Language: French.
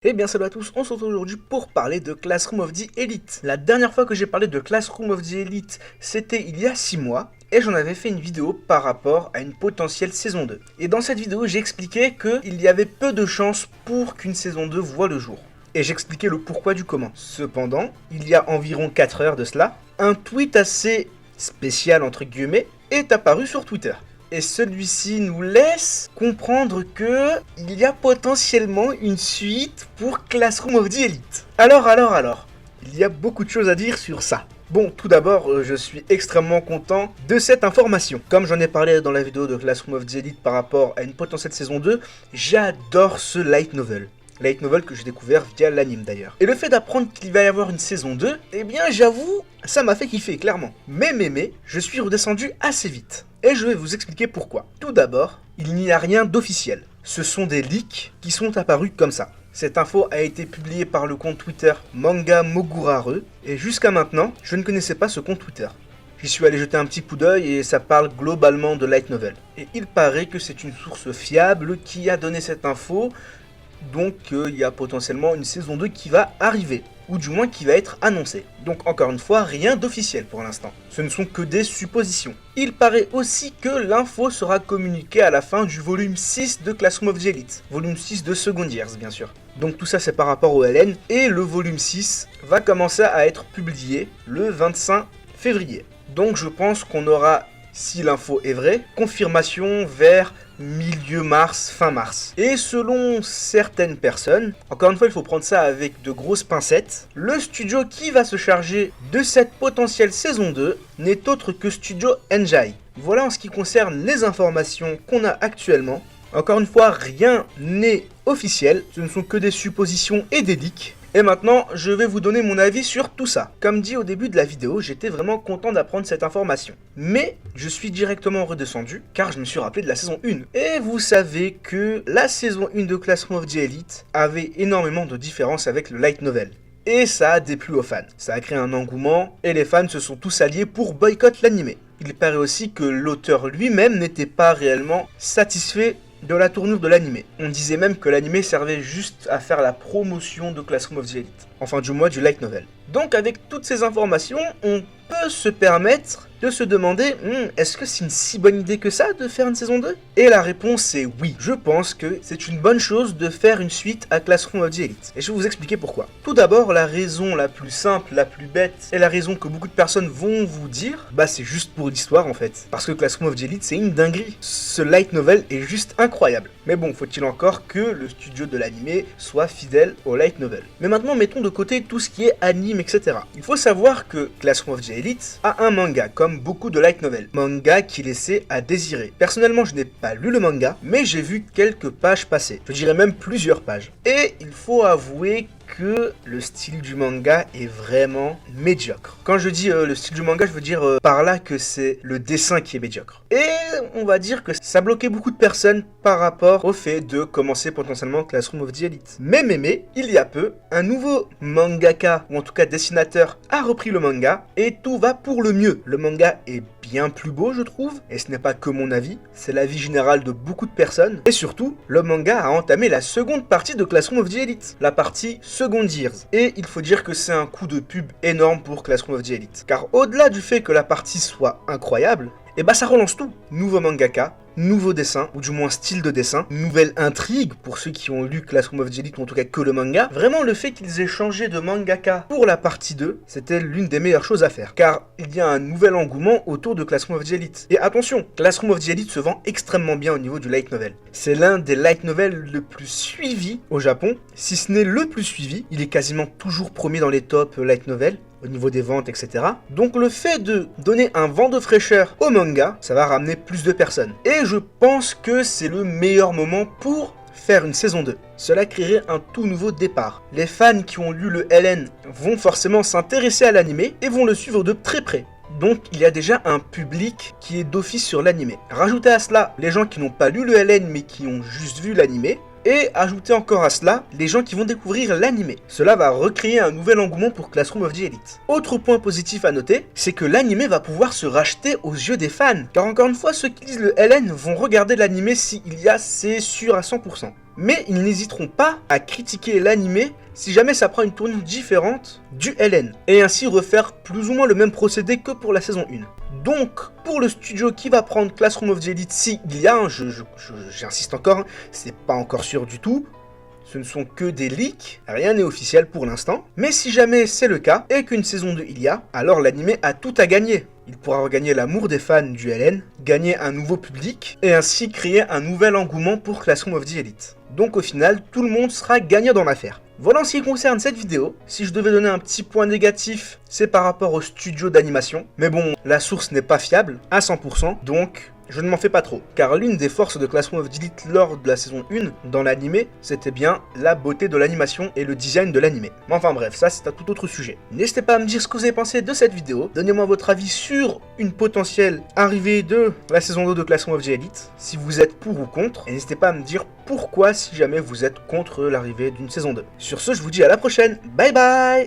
Eh bien salut à tous, on se retrouve aujourd'hui pour parler de Classroom of the Elite. La dernière fois que j'ai parlé de Classroom of the Elite, c'était il y a 6 mois, et j'en avais fait une vidéo par rapport à une potentielle saison 2. Et dans cette vidéo, j'ai expliqué qu'il y avait peu de chances pour qu'une saison 2 voie le jour. Et j'expliquais le pourquoi du comment. Cependant, il y a environ 4 heures de cela, un tweet assez spécial entre guillemets est apparu sur Twitter. Et celui-ci nous laisse comprendre que il y a potentiellement une suite pour Classroom of the Elite. Alors, il y a beaucoup de choses à dire sur ça. Bon, tout d'abord, je suis extrêmement content de cette information. Comme j'en ai parlé dans la vidéo de Classroom of the Elite par rapport à une potentielle saison 2, j'adore ce light novel. Light novel que j'ai découvert via l'anime d'ailleurs. Et le fait d'apprendre qu'il va y avoir une saison 2, eh bien j'avoue, ça m'a fait kiffer clairement. Mais, je suis redescendu assez vite. Et je vais vous expliquer pourquoi. Tout d'abord, il n'y a rien d'officiel. Ce sont des leaks qui sont apparus comme ça. Cette info a été publiée par le compte Twitter Manga Mogurare, et jusqu'à maintenant, je ne connaissais pas ce compte Twitter. J'y suis allé jeter un petit coup d'œil et ça parle globalement de light novel. Et il paraît que c'est une source fiable qui a donné cette info, donc il y a potentiellement une saison 2 qui va arriver, ou du moins qui va être annoncée. Donc encore une fois, rien d'officiel pour l'instant. Ce ne sont que des suppositions. Il paraît aussi que l'info sera communiquée à la fin du volume 6 de Classroom of the Elite. Volume 6 de Second Years, bien sûr. Donc tout ça c'est par rapport au LN, et le volume 6 va commencer à être publié le 25 février. Donc je pense qu'on aura, si l'info est vraie, confirmation vers milieu mars, fin mars. Et selon certaines personnes, encore une fois il faut prendre ça avec de grosses pincettes, le studio qui va se charger de cette potentielle saison 2 n'est autre que Studio Enjai. Voilà en ce qui concerne les informations qu'on a actuellement. Encore une fois, rien n'est officiel, ce ne sont que des suppositions et des leaks. Et maintenant, je vais vous donner mon avis sur tout ça. Comme dit au début de la vidéo, j'étais vraiment content d'apprendre cette information. Mais je suis directement redescendu, car je me suis rappelé de la saison 1. Et vous savez que la saison 1 de Classroom of the Elite avait énormément de différences avec le light novel. Et ça a déplu aux fans. Ça a créé un engouement, et les fans se sont tous alliés pour boycotter l'anime. Il paraît aussi que l'auteur lui-même n'était pas réellement satisfait de la tournure de l'anime. On disait même que l'anime servait juste à faire la promotion de Classroom of the Elite. Enfin du moins du light novel. Donc avec toutes ces informations, on peut se permettre de se demander est-ce que c'est une si bonne idée que ça de faire une saison 2 ? Et la réponse est oui. Je pense que c'est une bonne chose de faire une suite à Classroom of the Elite. Et je vais vous expliquer pourquoi. Tout d'abord, la raison la plus simple, la plus bête, et la raison que beaucoup de personnes vont vous dire, c'est juste pour l'histoire en fait. Parce que Classroom of the Elite, c'est une dinguerie. Ce light novel est juste incroyable. Mais bon, faut-il encore que le studio de l'anime soit fidèle au light novel. Mais maintenant, mettons de côté tout ce qui est anime, etc. Il faut savoir que Classroom of the Elite a un manga, comme beaucoup de light novels. Manga qui laissait à désirer. Personnellement, je n'ai pas lu le manga, mais j'ai vu quelques pages passer. Je dirais même plusieurs pages. Et il faut avouer que le style du manga est vraiment médiocre. Quand je dis le style du manga, je veux dire par là que c'est le dessin qui est médiocre. Et on va dire que ça bloquait beaucoup de personnes par rapport au fait de commencer potentiellement Classroom of the Elite. Mais, il y a peu, un nouveau mangaka, ou en tout cas dessinateur, a repris le manga, et tout va pour le mieux. Le manga est bien plus beau, je trouve, et ce n'est pas que mon avis, c'est l'avis général de beaucoup de personnes. Et surtout, le manga a entamé la seconde partie de Classroom of the Elite, la partie Second Years. Et il faut dire que c'est un coup de pub énorme pour Classroom of the Elite. Car au-delà du fait que la partie soit incroyable, ça relance tout. Nouveau mangaka, nouveau dessin, ou du moins style de dessin, nouvelle intrigue pour ceux qui ont lu Classroom of the Elite, ou en tout cas que le manga. Vraiment, le fait qu'ils aient changé de mangaka pour la partie 2, c'était l'une des meilleures choses à faire. Car il y a un nouvel engouement autour de Classroom of the Elite. Et attention, Classroom of the Elite se vend extrêmement bien au niveau du light novel. C'est l'un des light novels le plus suivi au Japon, si ce n'est le plus suivi. Il est quasiment toujours premier dans les tops light novel, au niveau des ventes, etc. Donc le fait de donner un vent de fraîcheur au manga, ça va ramener plus de personnes. Et je pense que c'est le meilleur moment pour faire une saison 2. Cela créerait un tout nouveau départ. Les fans qui ont lu le LN vont forcément s'intéresser à l'anime et vont le suivre de très près. Donc il y a déjà un public qui est d'office sur l'anime. Rajoutez à cela les gens qui n'ont pas lu le LN mais qui ont juste vu l'anime. Et ajouter encore à cela les gens qui vont découvrir l'anime. Cela va recréer un nouvel engouement pour Classroom of the Elite. Autre point positif à noter, c'est que l'anime va pouvoir se racheter aux yeux des fans. Car encore une fois, ceux qui lisent le LN vont regarder l'anime s'il y a, c'est sûr à 100%. Mais ils n'hésiteront pas à critiquer l'anime si jamais ça prend une tournure différente du LN, et ainsi refaire plus ou moins le même procédé que pour la saison 1. Donc, pour le studio qui va prendre Classroom of the Elite, s'il y a, j'insiste encore, c'est pas encore sûr du tout, ce ne sont que des leaks, rien n'est officiel pour l'instant, mais si jamais c'est le cas, et qu'une saison 2 il y a, alors l'anime a tout à gagner. Il pourra regagner l'amour des fans du LN, gagner un nouveau public, et ainsi créer un nouvel engouement pour Classroom of the Elite. Donc au final, tout le monde sera gagnant dans l'affaire. Voilà en ce qui concerne cette vidéo. Si je devais donner un petit point négatif, c'est par rapport au studio d'animation. Mais bon, la source n'est pas fiable à 100%, donc je ne m'en fais pas trop. Car l'une des forces de Classroom of the Elite lors de la saison 1, dans l'anime, c'était bien la beauté de l'animation et le design de l'anime. Mais enfin bref, ça c'est un tout autre sujet. N'hésitez pas à me dire ce que vous avez pensé de cette vidéo. Donnez-moi votre avis sur une potentielle arrivée de la saison 2 de Classroom of the Elite, si vous êtes pour ou contre. Et n'hésitez pas à me dire pourquoi si jamais vous êtes contre l'arrivée d'une saison 2. Sur ce, je vous dis à la prochaine. Bye bye!